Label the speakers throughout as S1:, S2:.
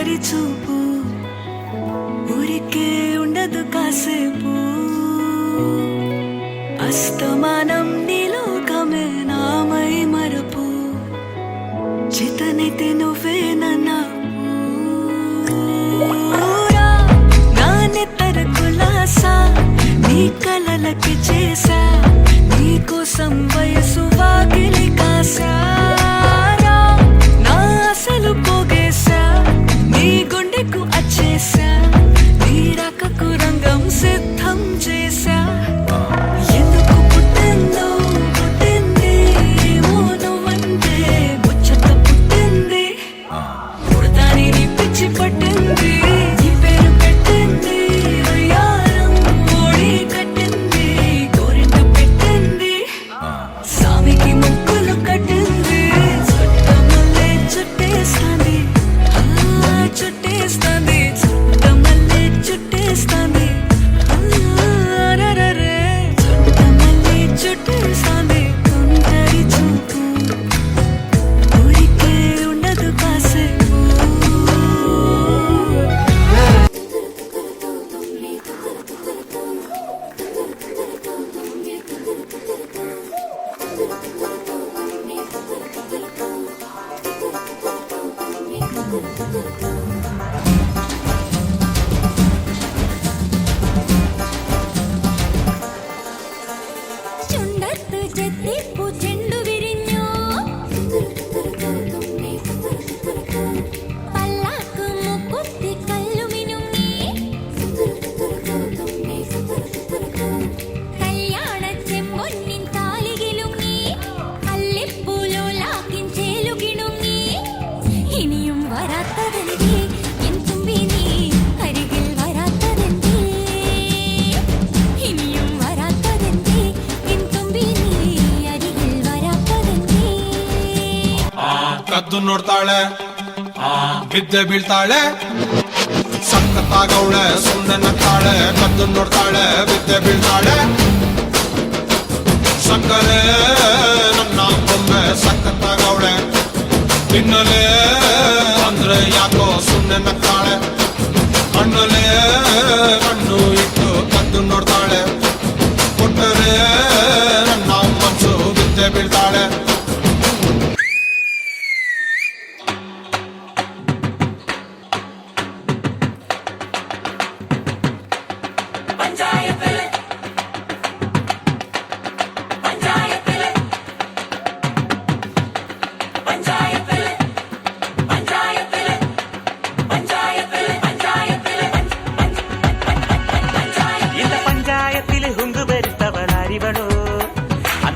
S1: తుంటరి చూపు ఊరికే ఉండదు కాసేపు అస్తమానం నీలోకమే నామై మరపు చితనైతే నువ్వే నా నెత్తర కులాసా నీ కలలకి చేసా నీ కోసం వయసు వాకిలి కాసా నా అసలు పోగేసా నీ గుండెకు అచ్చేసా నీ రాకకు రంగం సిద్ధం చేసా ఎందుకు పుట్టిందో పుట్టింది ఏమో నువ్వంటే ముచ్చట పుట్టింది పుడతాని నీ పిచ్చి పట్టింది నీ పేరు పెట్టింది వయ్యారం ఓడి కట్టింది గోరింట పెట్టింది సామికి ముక్కులు కట్టింది చుట్టమల్లే చుట్టేస్తాంది చుట్టేస్తాంది చుట్టమల్లే చుట్టేస్తాంది రరరే చుట్టమల్లే చుట్టేస్తాంది తుంటరి చూపు ఊరికే ఉండదు కాసేపు ചുണ്ടത്ത് ചെത്തിപ്പൂ ചെണ്ടു വിരിഞ്ഞു പല്ലാക്ക് മുക്കുത്തി കല്ലുമിനുങ്ങി കല്യാണ ചെമ്പൊന്നിൻ താലികിലുങ്ങി കല്ലിപ്പൂലോലാക്കിൻ ചേലുകിണുങ്ങി ഇനിയും വരാത്തതെന്തേ എൻ തുമ്പി നീ അരികിൽ വരാത്തതെന്തേ ഇനിയും വരാത്തതെന്തേ എൻ തുമ്പി നീ അരികിൽ വരാത്തതെന്തേ
S2: ಕದ್ದು ನೋಡ್ತಾಳೆ ಬಿದ್ದೆ ಬೀಳ್ತಾಳೆ ಸಕ್ಕತ್ತಾಗವಳೆ ಸುಮ್ಮನೆ ನಗ್ತಾಳೆ ಕದ್ದು ನೋಡ್ತಾಳೆ ಬಿದ್ದೆ ಬೀಳ್ತಾಳೆ ಸಕ್ಕರೆ ನನ್ನ ಬೊಮ್ಮೆ ಸಕ್ಕತ್ತಾಗವಳೆ ತಿನ್ನಲೆ ಅಂದ್ರೆ ಯಾಕೋ ಸುಮ್ಮನೆ ನಗ್ತಾಳೆ ಕಣ್ಣಲೆ ಕಣ್ಣು ಇಟ್ಟು ಕದ್ದು ನೋಡ್ತಾಳೆ ಕೊಟ್ಟರೆ ನನ್ನ ಮನಸ್ಸು ಬಿದ್ದೆ ಬೀಳ್ತಾಳೆ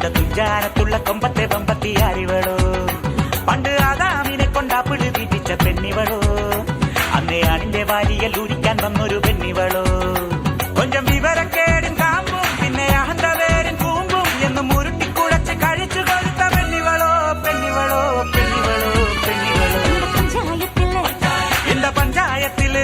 S3: തുഞ്ചാനത്തുള്ള കൊമ്പത്തെ പമ്പത്തി അറിവളോ പണ്ട് ആദാമിനെ കൊണ്ടാപ്പിള് വീട്ടിച്ച പെണ്ണിവളോ അന്നേ ആണിന്റെ വാരിയൽ ഊരിക്കാൻ വന്നൊരു പെണ്ണിവളോ കൊഞ്ചം വിവരക്കേടും കാമ്പും പിന്നെ അഹന്ത വേരും കൂമ്പും എന്നും ഉരുട്ടിക്കുഴച്ച് കഴിച്ചു കൊടുത്ത പെണ്ണിവളോ പെണ്ണിവളോ പെണ്ണിവളോ പെണ്ണിവളോ എന്റെ പഞ്ചായത്തില്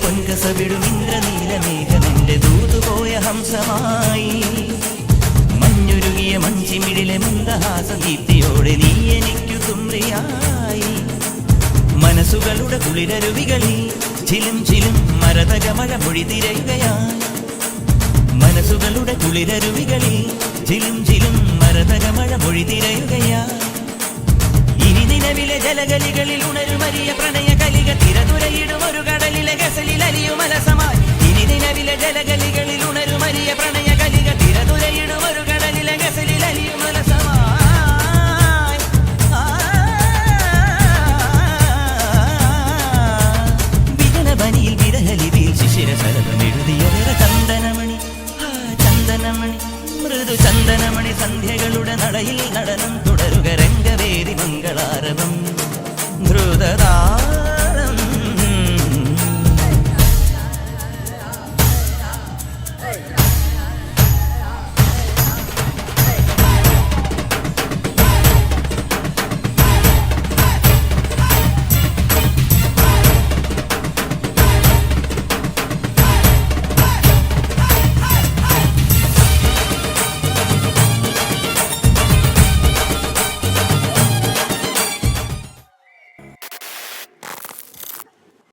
S3: പൊൻകസവിടും ഇന്ദ്രനീലമേഘമെന്റെ ദൂതുപോയ ഹംസമായി മഞ്ഞുരുകിയ മഞ്ചിമിഴിലെ മന്ദഹാസദീപ്തിയോടെ നീ എനിക്കു തുമ്രിയായി മനസ്സുകളുടെ കുളിരരുവികളിൽ ചിലും ചിലും മരതകമഴ മൊഴി തിരയുകയായി മനസ്സുകളുടെ കുളിരരുവികളിൽ ചിലും ചിലും മരതകമഴ മൊഴി തിരയുകയായി ഇനി നിലവിലെ ജലഗലികളിൽ ഉണരുമരിയ പ്രണയ കലിക തിരതുരയിടും ഒരു കടലിലെ ഗസലിൽ അലിയും അലസമായി ഇനി നിലവിലെ ജലഗലികൾ